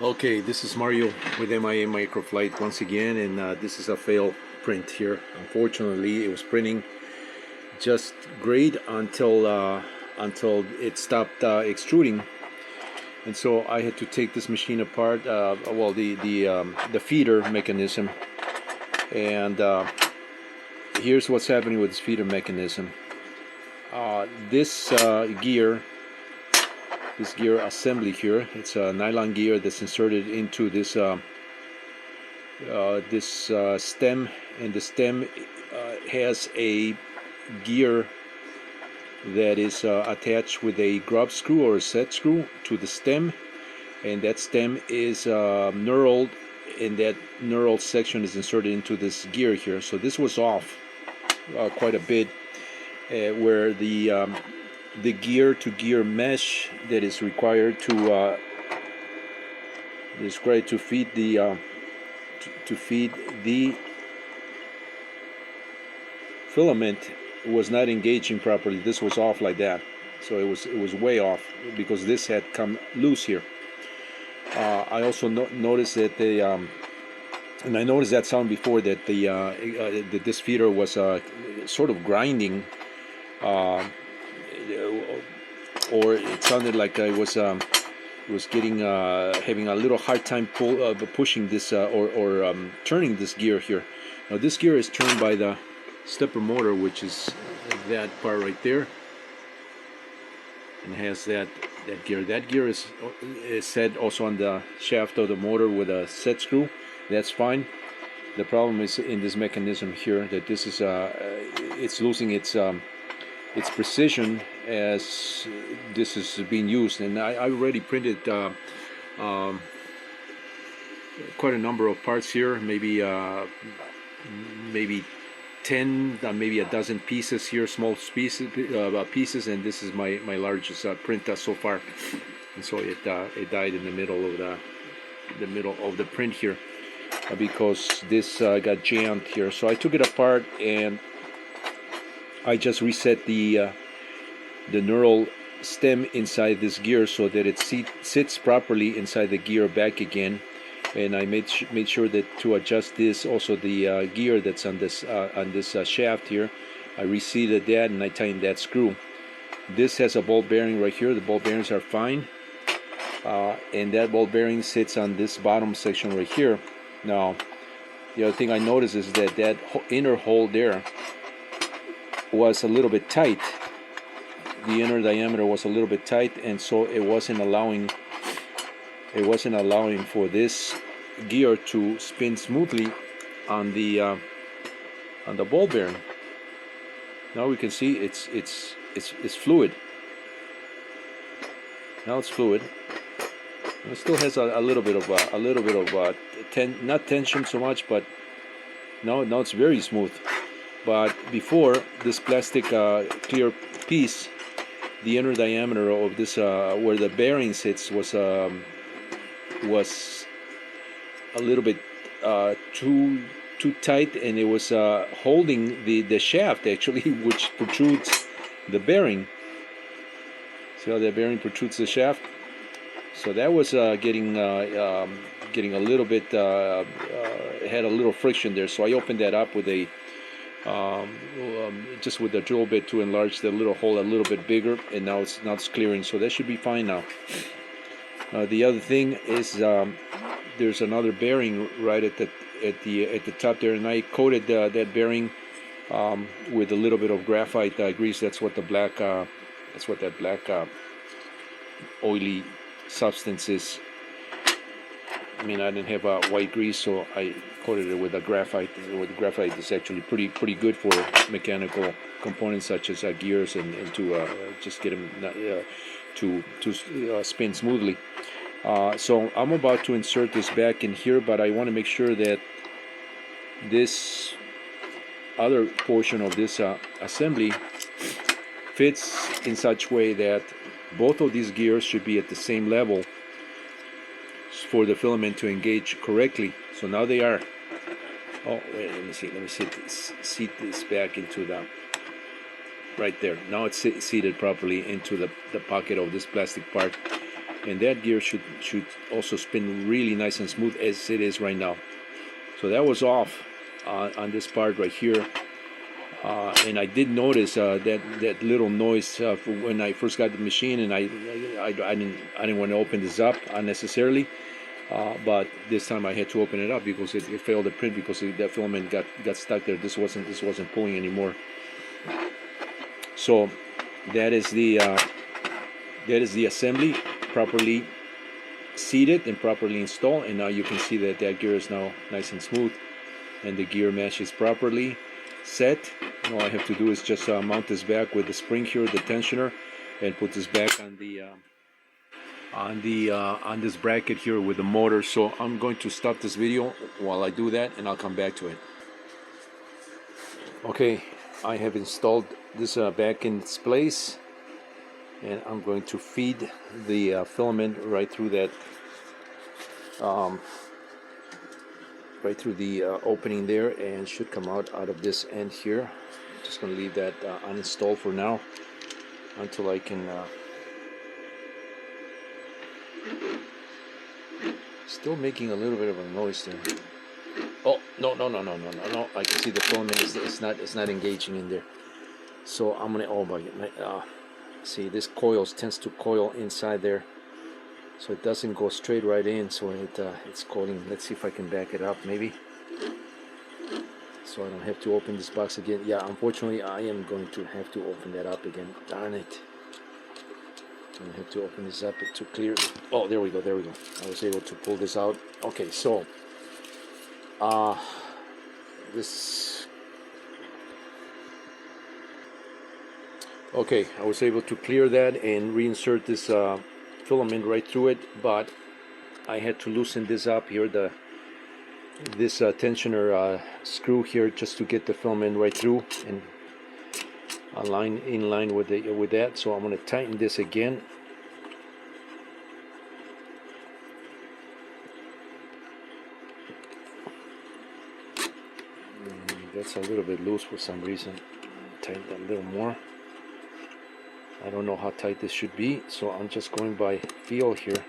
Okay, this is Mario with MIA Microflight once again, and this is a fail print here. Unfortunately, it was printing just great until it stopped extruding, and so I had to take this machine apart. Well, the feeder mechanism, and here's what's happening with this feeder mechanism. This gear. This gear assembly here, it's a nylon gear that's inserted into this stem, and the stem has a gear that is attached with a grub screw or a set screw to the stem, and that stem is knurled, and that knurled section is inserted into this gear here. So this was off quite a bit, where the gear-to-gear mesh that is required to feed the filament was not engaging properly. This was off like that, so it was way off because this had come loose here. I also noticed that and I noticed that sound before, that that this feeder was sort of grinding. Or it sounded like I was getting having a little hard time pushing this or turning this gear here. Now this gear is turned by the stepper motor, which is that part right there, and has that gear. That gear is set also on the shaft of the motor with a set screw. That's fine. The problem is in this mechanism here, that this is it's losing its precision as this is being used. And I already printed quite a number of parts here, maybe 10, maybe a dozen pieces here, small pieces, and this is my largest print so far. And so it died in the middle of the print here, because this got jammed here. So I took it apart and I just reset the knurled stem inside this gear so that it sits properly inside the gear back again. And I made sure that to adjust this, also the gear that's on this shaft here, I reseated that and I tightened that screw. This has a ball bearing right here. The ball bearings are fine, and that ball bearing sits on this bottom section right here. Now, the other thing I noticed is that that inner hole there was a little bit tight. The inner diameter was a little bit tight, and so it wasn't allowing for this gear to spin smoothly on the ball bearing. Now we can see it's fluid. Now it's fluid. It still has a little bit of not tension so much, but now it's very smooth. But before, this plastic clear piece, the inner diameter of this where the bearing sits was a little bit too tight, and it was holding the shaft actually, which protrudes the bearing. See how that bearing protrudes the shaft? So that was getting a little bit had a little friction there. So I opened that up with a just with a drill bit to enlarge the little hole a little bit bigger, and now it's clearing, so that should be fine now. The other thing is there's another bearing right at the top there, and I coated that bearing with a little bit of graphite grease. That's what that black oily substance is. I mean, I didn't have white grease, so I coated it with a graphite. With graphite is actually pretty good for mechanical components such as gears and to just get them to spin smoothly. So I'm about to insert this back in here, but I want to make sure that this other portion of this assembly fits in such way that both of these gears should be at the same level for the filament to engage correctly. So now they are. Oh wait, let me seat this back into the right there. Now it's seated properly into the pocket of this plastic part. and that gear should also spin really nice and smooth as it is right now. So that was off on this part right here, and I did notice that little noise when I first got the machine, and I didn't want to open this up unnecessarily, but this time I had to open it up because it failed to print because that filament got stuck there. This wasn't pulling anymore. So that is the assembly, properly seated and properly installed, and now you can see that gear is now nice and smooth, and the gear mesh is properly set. All I have to do is just mount this back with the spring here, the tensioner, and put this back on this bracket here with the motor. So I'm going to stop this video while I do that, and I'll come back to it. Okay, I have installed this back in its place, and I'm going to feed the filament right through that, right through the opening there, and should come out of this end here. Just going to leave that uninstalled for now until I can. Still making a little bit of a noise there. Oh no! I can see the filament is not engaging in there. So I'm gonna see, this coil tends to coil inside there, so it doesn't go straight right in. So it's coiling. Let's see if I can back it up, maybe, so I don't have to open this box again. Yeah, unfortunately, I am going to have to open that up again. Darn it! I'm gonna have to open this up to clear. Oh, there we go. I was able to pull this out. Okay, so this. Okay, I was able to clear that and reinsert this filament right through it, but I had to loosen this up here, this tensioner screw here, just to get the filament right through and in line with that. So I'm going to tighten this again. That's a little bit loose for some reason. Tighten that a little more. I don't know how tight this should be, so I'm just going by feel here,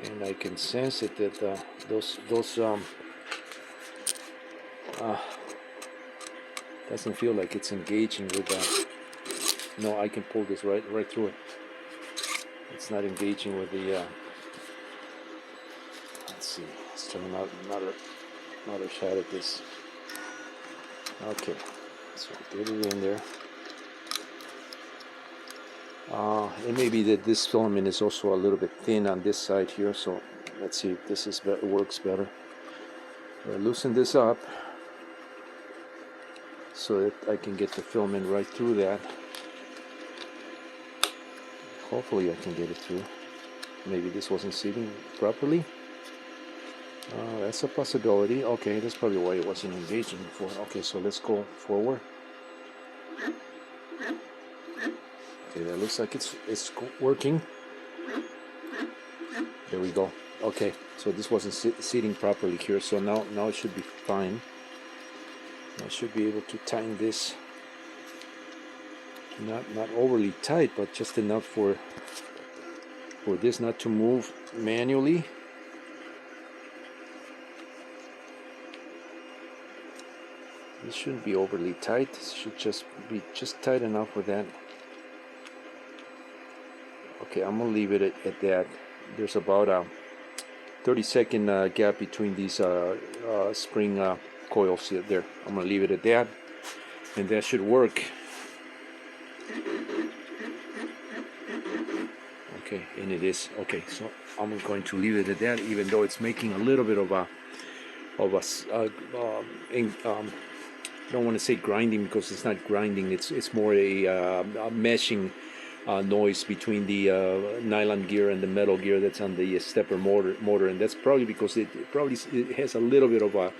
and I can sense it that those doesn't feel like it's engaging with no, I can pull this right through it. It's not engaging with the let's see, let's try another shot at this. Okay, so get it in there. It may be that this filament is also a little bit thin on this side here, so let's see if this works better. Loosen this up so that I can get the filament right through that. Hopefully I can get it through. Maybe this wasn't seating properly. That's a possibility. Okay, that's probably why it wasn't engaging before. Okay, so let's go forward. Okay, that looks like it's working. There we go. Okay, so this wasn't seating properly here, so now it should be fine. I should be able to tighten this, not overly tight, but just enough for this not to move manually. This shouldn't be overly tight. It should just be tight enough for that. Okay, I'm gonna leave it at that. There's about a 30-second gap between these spring coils there. I'm gonna leave it at that, and that should work. Okay, and it is. Okay, so I'm going to leave it at that, even though it's making a little bit of a I don't want to say grinding, because it's not grinding. It's more a meshing noise between the nylon gear and the metal gear that's on the stepper motor, and that's probably because it has a little bit of a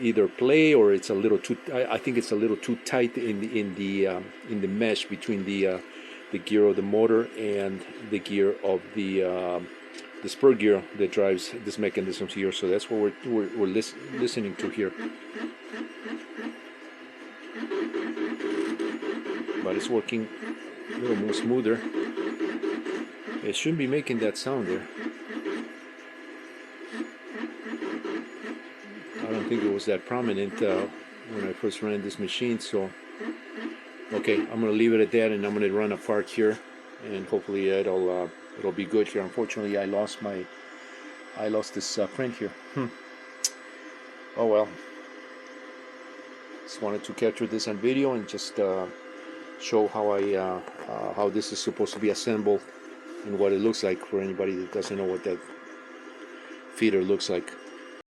either play, or it's a little too. I think it's a little too tight in the mesh between the gear of the motor and the gear of the spur gear that drives this mechanism here. So that's what we're listening to here. But it's working a little more smoother. It shouldn't be making that sound there. I don't think it was that prominent when I first ran this machine. So okay, I'm gonna leave it at that, and I'm gonna run a part here, and hopefully it'll be good here. Unfortunately, I lost this print here. Oh well. Just wanted to capture this on video and just show how this is supposed to be assembled and what it looks like for anybody that doesn't know what that feeder looks like.